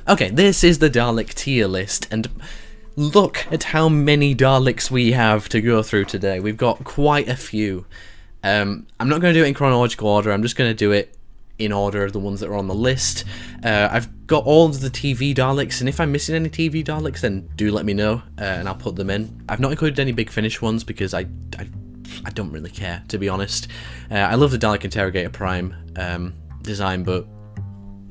Okay, this is the Dalek tier list, and look at how many Daleks we have to go through today. We've got quite a few. I'm not going to do it in chronological order, I'm just going to do it in order of the ones that are on the list. I've got all of the TV Daleks, and if I'm missing any TV Daleks, then do let me know, and I'll put them in. I've not included any Big Finish ones because I don't really care, to be honest. I love the Dalek Interrogator Prime design, but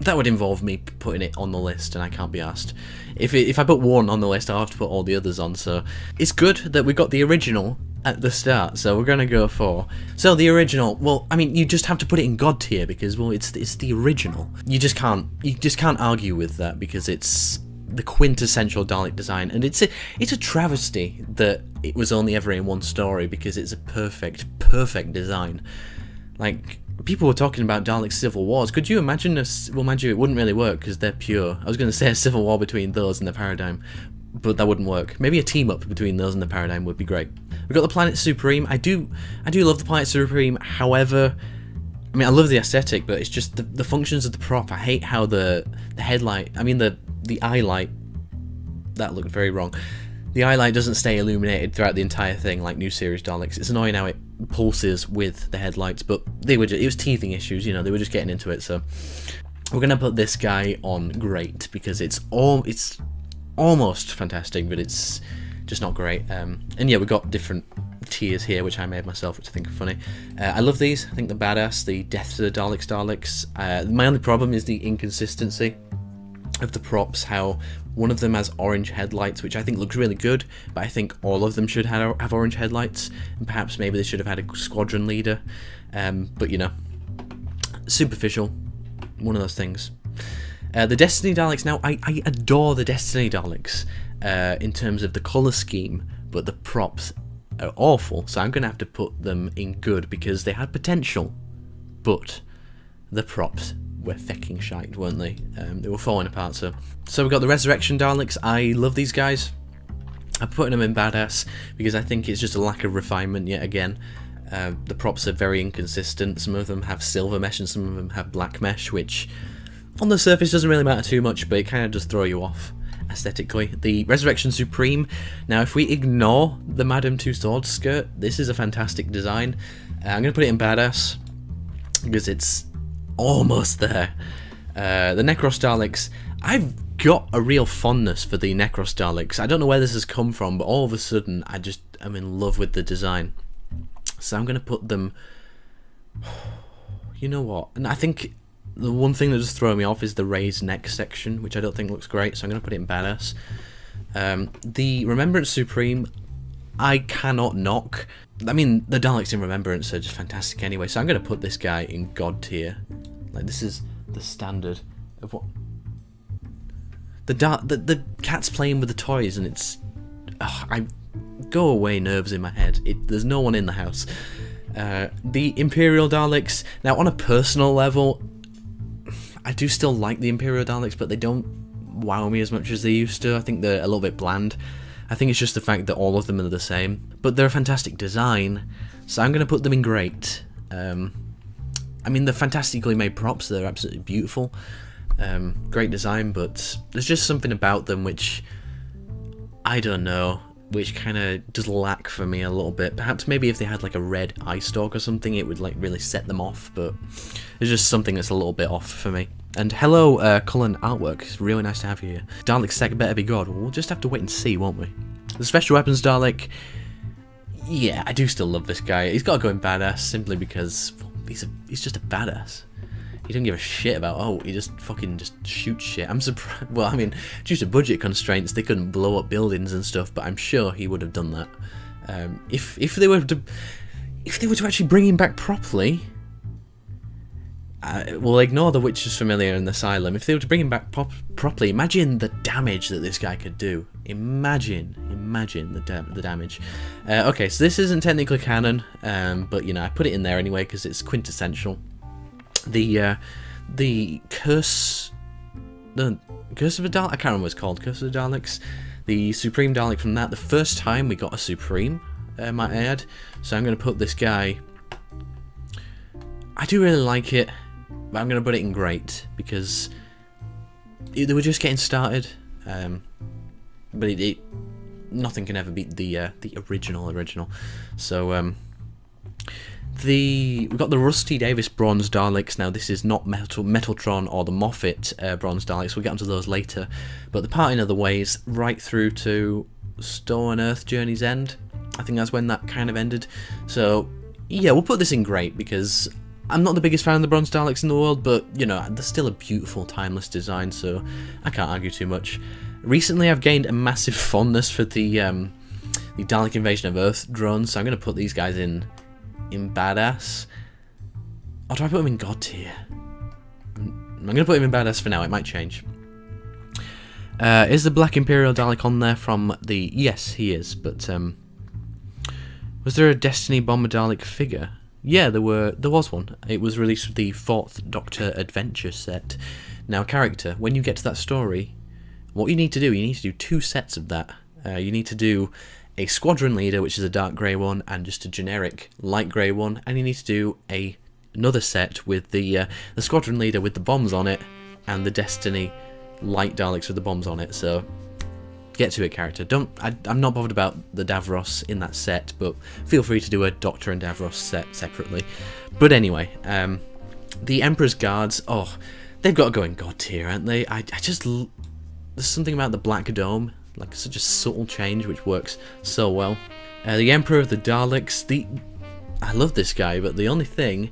that would involve me putting it on the list, and I can't be asked. If I put one on the list, I'll have to put all the others on, so it's good that we got the original at the start, so we're gonna go for... So the original, well, I mean, you just have to put it in God tier, because, well, it's the original. You just can't argue with that, because it's the quintessential Dalek design, and it's a travesty that it was only ever in one story, because it's a perfect design. Like, people were talking about Dalek Civil Wars. Could you imagine well, mind you, it wouldn't really work because they're pure. I was going to say a civil war between those and the Paradigm, but that wouldn't work. Maybe a team up between those and the Paradigm would be great. We've got the Planet Supreme. I do love the Planet Supreme. However, I mean, I love the aesthetic, but it's just the functions of the prop. I hate how the headlight, I mean the eye light, that looked very wrong. The eye light doesn't stay illuminated throughout the entire thing like new series Daleks. It's annoying how it pulses with the headlights, but it was teething issues, you know, they were just getting into it, so we're gonna put this guy on great because it's almost fantastic, but it's just not great. And yeah, we've got different tiers here, which I made myself, which I think are funny. I love these. I think they're badass. The Death to the Daleks. My only problem is the inconsistency of the props, how one of them has orange headlights, which I think looks really good, but I think all of them should have orange headlights, and perhaps maybe they should have had a squadron leader, but you know, superficial, one of those things. The Destiny Daleks, now I adore the Destiny Daleks in terms of the colour scheme, but the props are awful, so I'm going to have to put them in good because they had potential, but the props were fecking shite, weren't they? They were falling apart. So we've got the Resurrection Daleks. I love these guys. I'm putting them in badass because I think it's just a lack of refinement yet again. The props are very inconsistent. Some of them have silver mesh and some of them have black mesh, which on the surface doesn't really matter too much, but it kind of does throw you off aesthetically. The Resurrection Supreme. Now, if we ignore the Madame Two Swords skirt, this is a fantastic design. I'm going to put it in badass because it's almost there. The Necros Daleks, I've got a real fondness for the Necros Daleks. I don't know where this has come from, but all of a sudden I'm in love with the design. So I'm going to put them... You know what? And I think the one thing that just throws me off is the raised neck section, which I don't think looks great, so I'm going to put it in badass. The Remembrance Supreme, I cannot knock. I mean, the Daleks in Remembrance are just fantastic anyway, so I'm going to put this guy in God tier. Like, this is the standard of what... The cat's playing with the toys, and it's... I go away, nerves in my head. There's no one in the house. The Imperial Daleks, now on a personal level, I do still like the Imperial Daleks, but they don't wow me as much as they used to. I think they're a little bit bland. I think it's just the fact that all of them are the same, but they're a fantastic design, so I'm going to put them in great. I mean, they're fantastically made props, they're absolutely beautiful, great design, but there's just something about them which, I don't know, which kind of does lack for me a little bit. Perhaps maybe if they had like a red eye stalk or something, it would like really set them off, but there's just something that's a little bit off for me. And hello, Colin artwork, it's really nice to have you here. Dalek Sec better be God. We'll just have to wait and see, won't we? The Special Weapons Dalek, yeah, I do still love this guy. He's got to go in badass simply because he's just a badass. He doesn't give a shit about, oh, he just fucking just shoots shit. I'm surprised, well, I mean, due to budget constraints, they couldn't blow up buildings and stuff, but I'm sure he would have done that. If they were to actually bring him back properly, we'll ignore the Witch's Familiar and the Asylum. If they were to bring him back properly, imagine the damage that this guy could do. Imagine the damage. Okay, so this isn't technically canon, but you know, I put it in there anyway because it's quintessential. The Curse of the Dalek, I can't remember what it's called, Curse of the Daleks. The Supreme Dalek from that, the first time we got a Supreme, might I add. So I'm going to put this guy, I do really like it, but I'm going to put it in great, because they were just getting started, but nothing can ever beat the original. So we've got the Rusty Davis bronze Daleks. Now this is not Metaltron or the Moffat bronze Daleks. We'll get onto those later. But the parting of the ways right through to Stone Earth Journey's End. I think that's when that kind of ended. So yeah, we'll put this in great because I'm not the biggest fan of the bronze Daleks in the world, but you know, they're still a beautiful, timeless design, so I can't argue too much. Recently, I've gained a massive fondness for the Dalek Invasion of Earth drones, so I'm going to put these guys in badass. Or do I put them in god tier? I'm going to put him in badass for now. It might change. Is the Black Imperial Dalek on there from the... Yes, he is, but was there a Destiny Bomber Dalek figure? Yeah, there was one. It was released with the 4th Doctor Adventure set. Now, character, when you get to that story, what you need to do 2 sets of that. You need to do a Squadron Leader, which is a dark grey one, and just a generic light grey one, and you need to do another set with the Squadron Leader with the bombs on it, and the Destiny light Daleks with the bombs on it. So get to it, character. I'm not bothered about the Davros in that set, but feel free to do a Doctor and Davros set separately. But anyway, the Emperor's Guards, they've got to go in god tier, aren't they? There's something about the Black Dome, like such a subtle change which works so well. The Emperor of the Daleks, I love this guy, but the only thing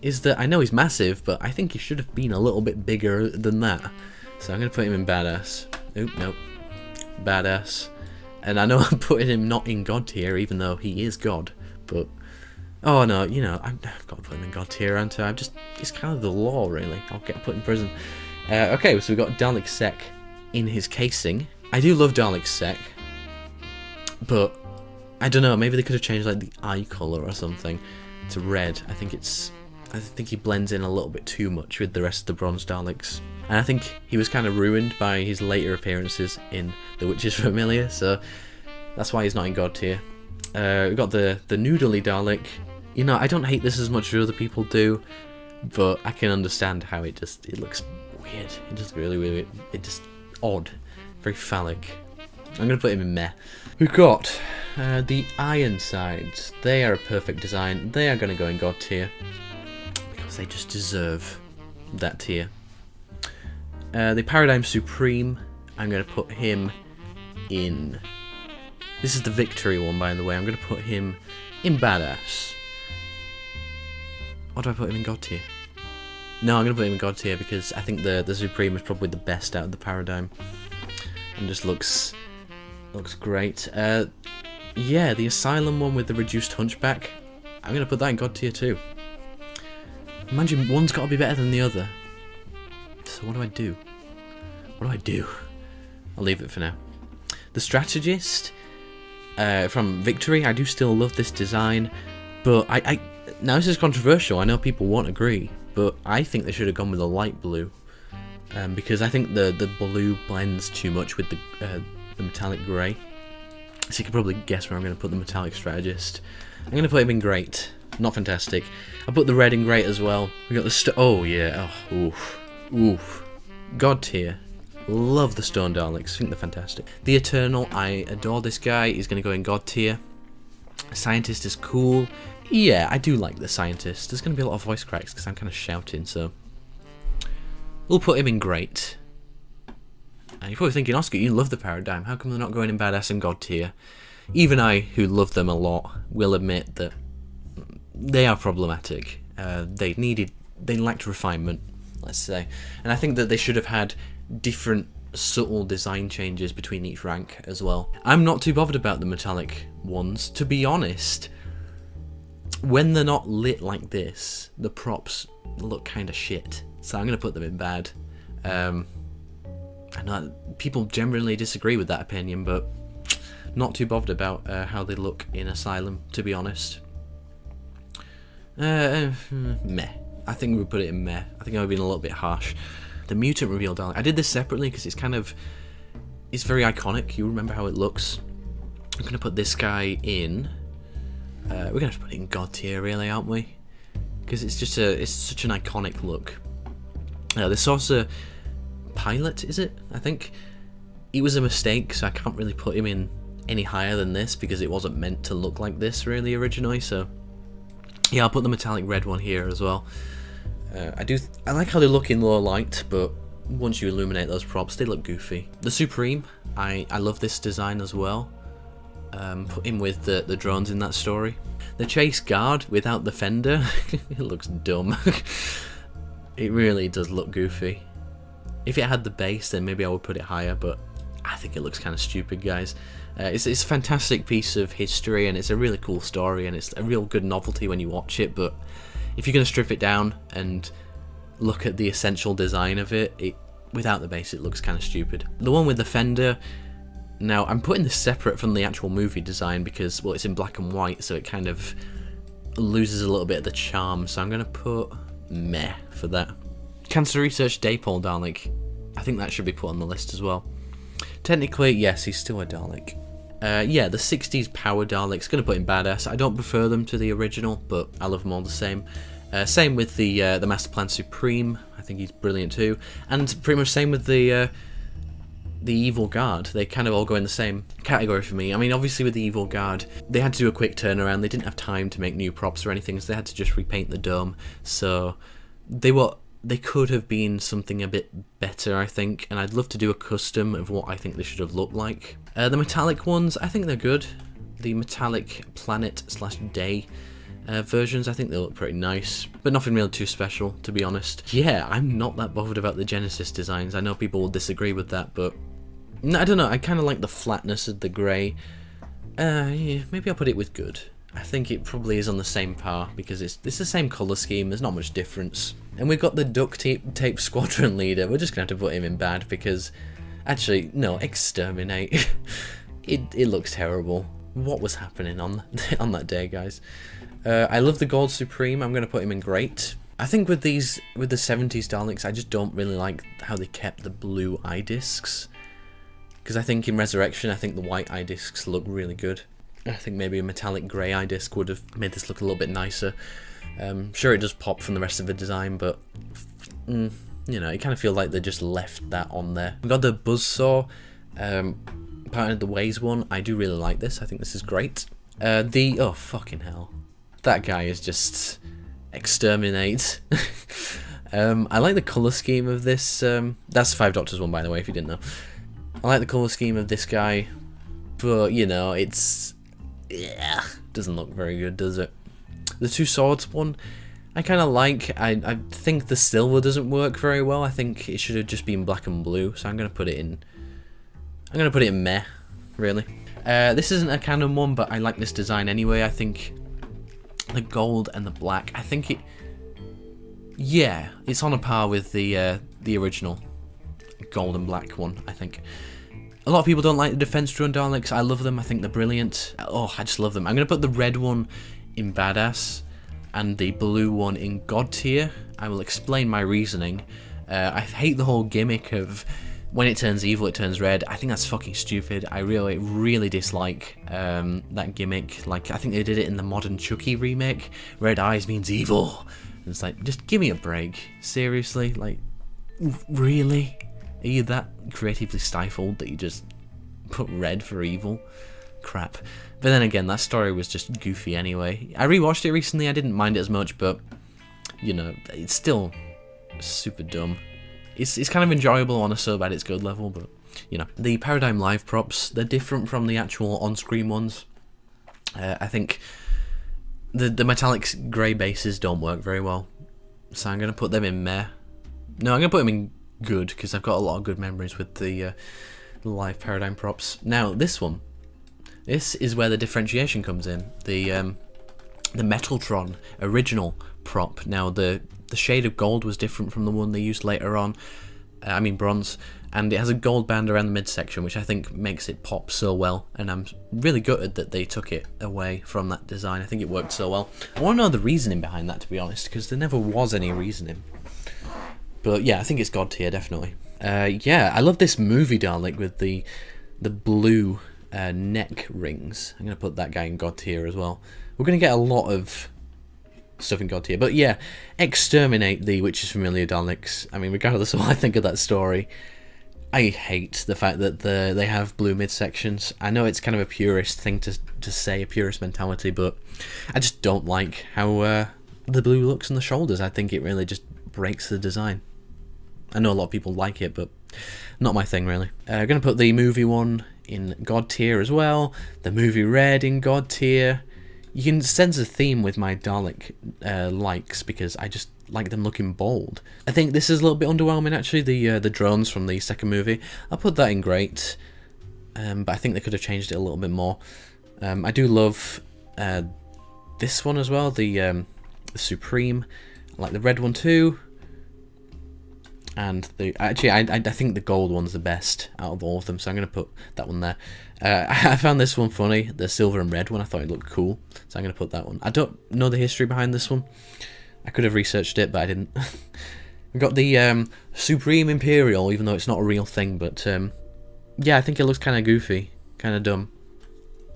is that I know he's massive, but I think he should have been a little bit bigger than that. So I'm going to put him in badass. Oop, nope. Badass. And I know I'm putting him not in god tier, even though he is god, but oh no, you know, I've got to put him in god tier, aren't I? It's kind of the law, really. I'll get put in prison. Okay, so we've got Dalek Sec in his casing. I do love Dalek Sec, but I don't know, maybe they could have changed like the eye colour or something to red. I think he blends in a little bit too much with the rest of the bronze Daleks. And I think he was kind of ruined by his later appearances in The Witch's Familiar, so that's why he's not in god tier. We've got the Noodly Dalek. You know, I don't hate this as much as other people do, but I can understand how it looks weird. It just really weird. It just odd. Very phallic. I'm going to put him in meh. We've got the Ironsides. They are a perfect design. They are going to go in god tier because they just deserve that tier. The Paradigm Supreme, I'm going to put him in... This is the Victory one, by the way. I'm going to put him in badass. Or do I put him in god tier? No, I'm going to put him in god tier because I think the Supreme is probably the best out of the Paradigm. And just looks great. Yeah, the Asylum one with the reduced hunchback, I'm going to put that in god tier too. Imagine one's got to be better than the other. So what do I do? I'll leave it for now. The Strategist from Victory, I do still love this design, but now this is controversial. I know people won't agree, but I think they should have gone with a light blue, because I think the blue blends too much with the metallic grey. So you can probably guess where I'm going to put the Metallic Strategist. I'm going to put him in great, not fantastic. I'll put the red in great as well. We got the oh yeah, oof. God tier. Love the Stone Daleks. I think they're fantastic. The Eternal, I adore this guy. He's going to go in god tier. Scientist is cool. Yeah, I do like the Scientist. There's going to be a lot of voice cracks because I'm kind of shouting, so we'll put him in great. And you're probably thinking, Oscar, you love the Paradigm. How come they're not going in badass and god tier? Even I, who love them a lot, will admit that they are problematic. They lacked refinement, let's say. And I think that they should have had different subtle design changes between each rank as well. I'm not too bothered about the metallic ones, to be honest. When they're not lit like this, the props look kind of shit. So I'm going to put them in bad. I know people generally disagree with that opinion, but not too bothered about how they look in Asylum, to be honest. Meh. I think we put it in meh. I think I've been a little bit harsh. The Mutant Reveal Dalek. I did this separately because it's very iconic. You remember how it looks. I'm going to put this guy in. We're going to have to put it in god tier, really, aren't we? Because it's such an iconic look. The Saucer pilot, is it? I think it was a mistake, so I can't really put him in any higher than this because it wasn't meant to look like this really originally. So yeah, I'll put the metallic red one here as well. I like how they look in low light, but once you illuminate those props, they look goofy. The Supreme, I love this design as well. Put him with the drones in that story. The Chase Guard without the fender, it looks dumb. It really does look goofy. If it had the base, then maybe I would put it higher, but I think it looks kind of stupid, guys. It's a fantastic piece of history, and it's a really cool story, and it's a real good novelty when you watch it, but if you're going to strip it down and look at the essential design of it, without the base it looks kind of stupid. The one with the fender, now I'm putting this separate from the actual movie design because, well, it's in black and white, so it kind of loses a little bit of the charm, so I'm going to put meh for that. Cancer Research Dapol Dalek, I think that should be put on the list as well. Technically, yes, he's still a Dalek. Yeah, the 60s power Daleks, gonna put in badass. I don't prefer them to the original, but I love them all the same. Same with the Master Plan Supreme. I think he's brilliant too, and pretty much same with the Evil Guard. They kind of all go in the same category for me. I mean, obviously with the Evil Guard, they had to do a quick turnaround. They didn't have time to make new props or anything, so they had to just repaint the dome. So they could have been something a bit better, I think, and I'd love to do a custom of what I think they should have looked like. The metallic ones, I think they're good. The metallic planet/day versions, I think they look pretty nice, but nothing really too special, to be honest. Yeah, I'm not that bothered about the Genesis designs. I know people will disagree with that, but I don't know, I kind of like the flatness of the grey. Yeah, maybe I'll put it with good. I think it probably is on the same par, because it's the same colour scheme, there's not much difference. And we've got the duct tape squadron leader. We're just going to have to put him in bad, because... Actually, no, exterminate. It looks terrible. What was happening on that day, guys? I love the Gold Supreme. I'm going to put him in great. I think with the 70s Daleks, I just don't really like how they kept the blue eye discs. Because I think in Resurrection, I think the white eye discs look really good. I think maybe a metallic grey eye disc would have made this look a little bit nicer. Sure, it does pop from the rest of the design, but you know, you kind of feel like they just left that on there. We've got the Buzzsaw, part of the Ways one. I do really like this. I think this is great. Oh, fucking hell. That guy is just... exterminate. I like the colour scheme of this. That's the Five Doctors one, by the way, if you didn't know. I like the colour scheme of this guy, but, you know, it's... yeah, doesn't look very good, does it? The Two Swords one, I kind of like. I think the silver doesn't work very well. I think it should have just been black and blue, so I'm going to put it in... I'm going to put it in meh, really. This isn't a canon one, but I like this design anyway. I think the gold and the black, I think it... yeah, it's on a par with the original gold and black one, I think. A lot of people don't like the Defense Drone Daleks. I love them. I think they're brilliant. Oh, I just love them. I'm going to put the red one in badass and the blue one in god tier. I will explain my reasoning. I hate the whole gimmick of when it turns evil, it turns red. I think that's fucking stupid. I really dislike that gimmick. Like, I think they did it in the modern Chucky remake. Red eyes means evil. And it's like, just give me a break. Seriously? Like, really? Are you that creatively stifled that you just put red for evil? Crap. But then again, that story was just goofy anyway. I rewatched it recently, I didn't mind it as much, but, you know, it's still super dumb. It's kind of enjoyable on a so bad it's good level, but, you know. The Paradigm Live props, they're different from the actual on-screen ones. I think the metallic grey bases don't work very well, so I'm going to put them in meh. No, I'm going to put them in good, because I've got a lot of good memories with the live Paradigm props. Now, this one. This is where the differentiation comes in. The Metaltron original prop. Now, the shade of gold was different from the one they used later on. I mean bronze. And it has a gold band around the midsection, which I think makes it pop so well. And I'm really gutted that they took it away from that design. I think it worked so well. I want to know the reasoning behind that, to be honest, because there never was any reasoning. But yeah, I think it's god tier, definitely. Yeah, I love this movie Dalek with the blue neck rings. I'm going to put that guy in god tier as well. We're going to get a lot of stuff in God tier. But yeah, exterminate the Witches Familiar Daleks. I mean, regardless of what I think of that story, I hate the fact that they have blue midsections. I know it's kind of a purist thing to say, a purist mentality, but I just don't like how the blue looks on the shoulders. I think it really just breaks the design. I know a lot of people like it, but not my thing, really. I'm going to put the movie one in God tier as well. The movie red in God tier. You can sense a theme with my Dalek likes, because I just like them looking bold. I think this is a little bit underwhelming, actually, the drones from the second movie. I'll put that in great, but I think they could have changed it a little bit more. I do love this one as well, the Supreme. I like the red one too. And I think the gold one's the best out of all of them, so I'm going to put that one there. I found this one funny, the silver and red one. I thought it looked cool, so I'm going to put that one. I don't know the history behind this one. I could have researched it, but I didn't. We've got the Supreme Imperial, even though it's not a real thing, but yeah, I think it looks kind of goofy, kind of dumb,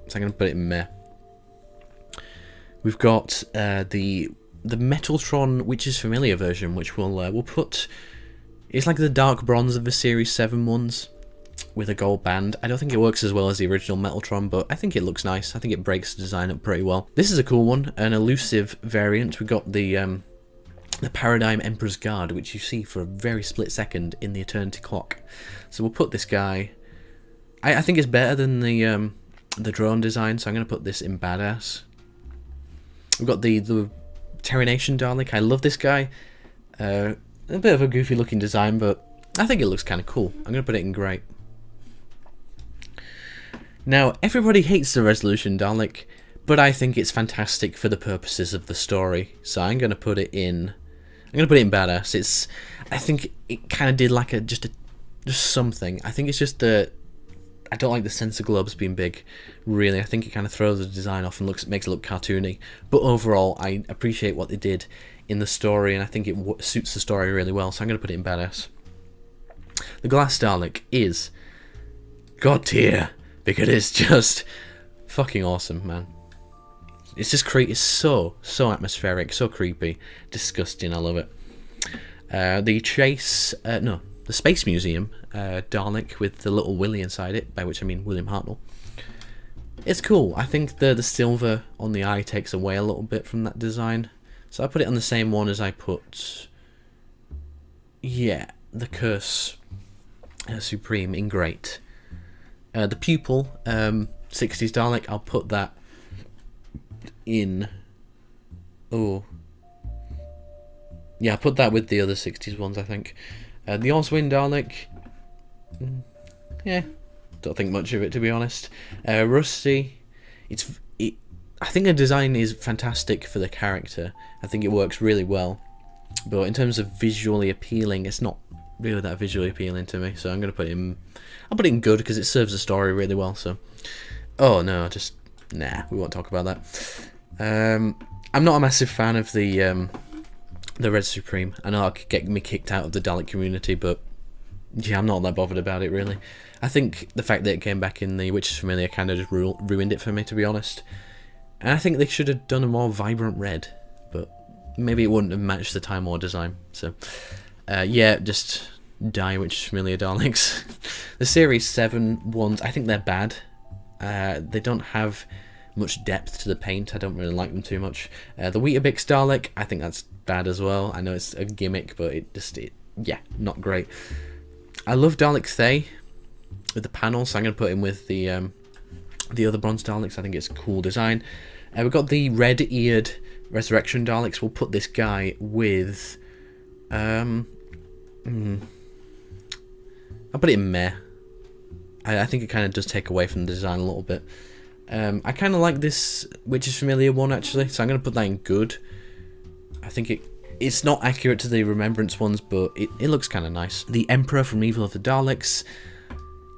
so I'm going to put it in meh. We've got the Metaltron Witches Familiar version, which we'll put... It's like the dark bronze of the Series 7 ones with a gold band. I don't think it works as well as the original Metaltron, but I think it looks nice. I think it breaks the design up pretty well. This is a cool one, an elusive variant. We've got the Paradigm Emperor's Guard, which you see for a very split second in the Eternity Clock. So we'll put this guy... I think it's better than the drone design, so I'm going to put this in badass. We've got the Terranation Dalek. I love this guy. A bit of a goofy looking design, but I think it looks kind of cool. I'm going to put it in great. Now, everybody hates the Resolution Dalek, but I think it's fantastic for the purposes of the story. So I'm going to put it in... badass. I think it kind of did like just something. I think it's just I don't like the sensor globes being big, really. I think it kind of throws the design off and makes it look cartoony. But overall, I appreciate what they did in the story, and I think it suits the story really well, so I'm going to put it in badass. The Glass Dalek is God tier, because it's just fucking awesome, man. It's just it's so atmospheric, so creepy, disgusting. I love it. The Space Museum Dalek with the little Willy inside it, by which I mean William Hartnell. It's cool. I think the silver on the eye takes away a little bit from that design. So I put it on the same one as I put, yeah, the Curse Supreme in great. The Pupil 60s Dalek, I'll put that in, oh, yeah, I'll put that with the other 60s ones, I think. The Oswin Dalek, yeah, don't think much of it, to be honest. Rusty, I think the design is fantastic for the character. I think it works really well, but in terms of visually appealing, it's not really that visually appealing to me. So I'm gonna put it in. I'll put it in good because it serves the story really well. So, oh no, just nah. We won't talk about that. I'm not a massive fan of the Red Supreme. I know it could get me kicked out of the Dalek community, but yeah, I'm not that bothered about it really. I think the fact that it came back in the Witches Familiar kind of just ruined it for me, to be honest. And I think they should have done a more vibrant red, but maybe it wouldn't have matched the Time War design. So, yeah, just die Witches Familiar Daleks. The Series 7 ones, I think they're bad. They don't have much depth to the paint. I don't really like them too much. The Weetabix Dalek, I think that's bad as well. I know it's a gimmick, but yeah, not great. I love Dalek Thay with the panels, so I'm going to put him with the other Bronze Daleks. I think it's a cool design. We've got the red-eared Resurrection Daleks. We'll put this guy with... I'll put it in meh. I think it kind of does take away from the design a little bit. I kind of like this Witches Familiar one, actually, so I'm going to put that in good. I think it's not accurate to the Remembrance ones, but it looks kind of nice. The Emperor from Evil of the Daleks.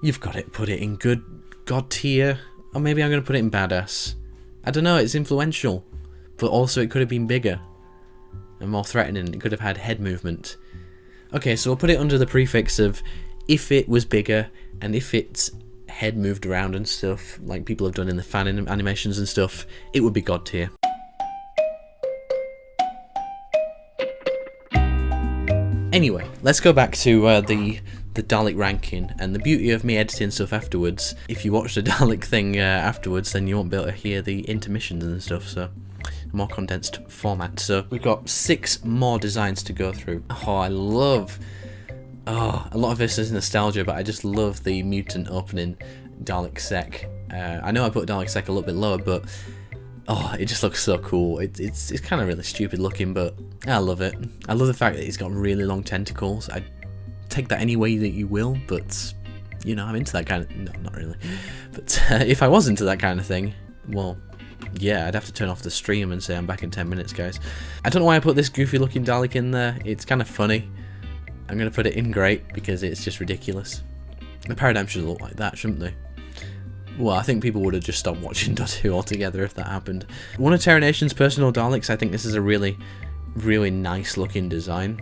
You've got it. Put it in good God tier. Or maybe I'm going to put it in badass. I don't know, it's influential. But also it could have been bigger. And more threatening. It could have had head movement. Okay, so we'll put it under the prefix of if it was bigger and if its head moved around and stuff, like people have done in the fan animations and stuff, it would be God tier. Anyway, let's go back to the Dalek ranking, and the beauty of me editing stuff afterwards, if you watch the Dalek thing afterwards, then you won't be able to hear the intermissions and stuff, so more condensed format. So we've got 6 more designs to go through. Oh, I love... Oh, a lot of this is nostalgia, but I just love the mutant opening Dalek Sec. I know I put Dalek Sec a little bit lower, but oh, it just looks so cool. It's kind of really stupid looking, but I love it. I love the fact that he's got really long tentacles. I take that any way that you will, but you know, I'm into that kind of... No, not really. But if I was into that kind of thing, well, yeah, I'd have to turn off the stream and say I'm back in 10 minutes, guys. I don't know why I put this goofy looking Dalek in there. It's kind of funny. I'm going to put it in great because it's just ridiculous. The Paradigm should look like that, shouldn't they? Well, I think people would have just stopped watching Doctor Who altogether if that happened. One of Terra Nation's personal Daleks, I think this is a really, really nice looking design.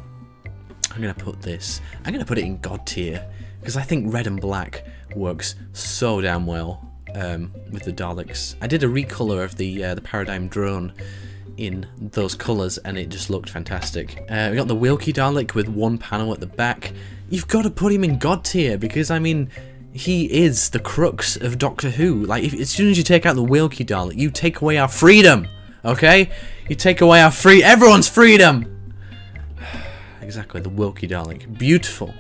I'm going to put this... I'm going to put it in God tier, because I think red and black works so damn well with the Daleks. I did a recolor of the Paradigm drone in those colours, and it just looked fantastic. We got the Wilkie Dalek with 1 panel at the back. You've got to put him in God tier, because, I mean... he is the crux of Doctor Who. Like, as soon as you take out the Wilkie Dalek, you take away our freedom, okay? You take away our everyone's freedom! Exactly, the Wilkie Dalek. Beautiful.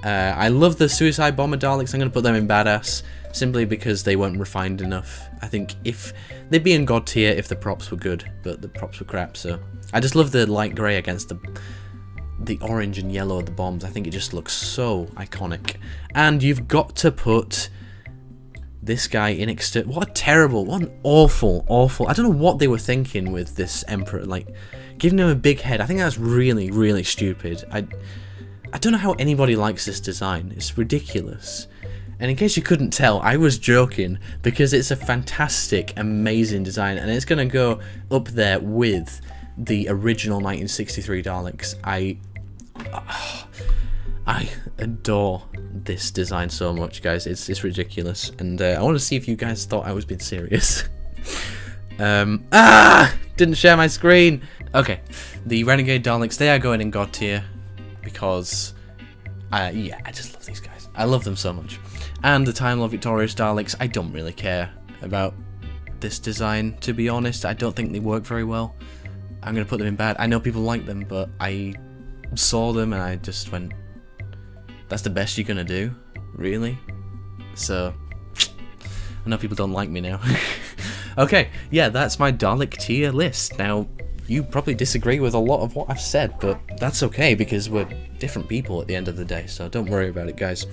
I love the Suicide Bomber Daleks. I'm going to put them in Badass, simply because they weren't refined enough. I think if they'd be in God tier if the props were good, but the props were crap, so... I just love the light grey against the orange and yellow of the bombs. I think it just looks so iconic. And you've got to put this guy in what a terrible, what an awful, I don't know what they were thinking with this Emperor, like, giving him a big head. I think that's really, really stupid. I don't know how anybody likes this design. It's ridiculous. And in case you couldn't tell, I was joking, because it's a fantastic, amazing design, and it's going to go up there with the original 1963 Daleks. I adore this design so much, guys. It's ridiculous, and I want to see if you guys thought I was being serious. Didn't share my screen. Okay, the Renegade Daleks, they are going in God tier because yeah, I just love these guys. I love them so much. And the Time Lord Victorious Daleks, I don't really care about this design, to be honest. I don't think they work very well. I'm going to put them in bad. I know people like them, but I saw them and I just went, that's the best you're going to do? Really? So, I know people don't like me now. Okay, yeah, that's my Dalek tier list. Now, you probably disagree with a lot of what I've said, but that's okay because we're different people at the end of the day, so don't worry about it, guys.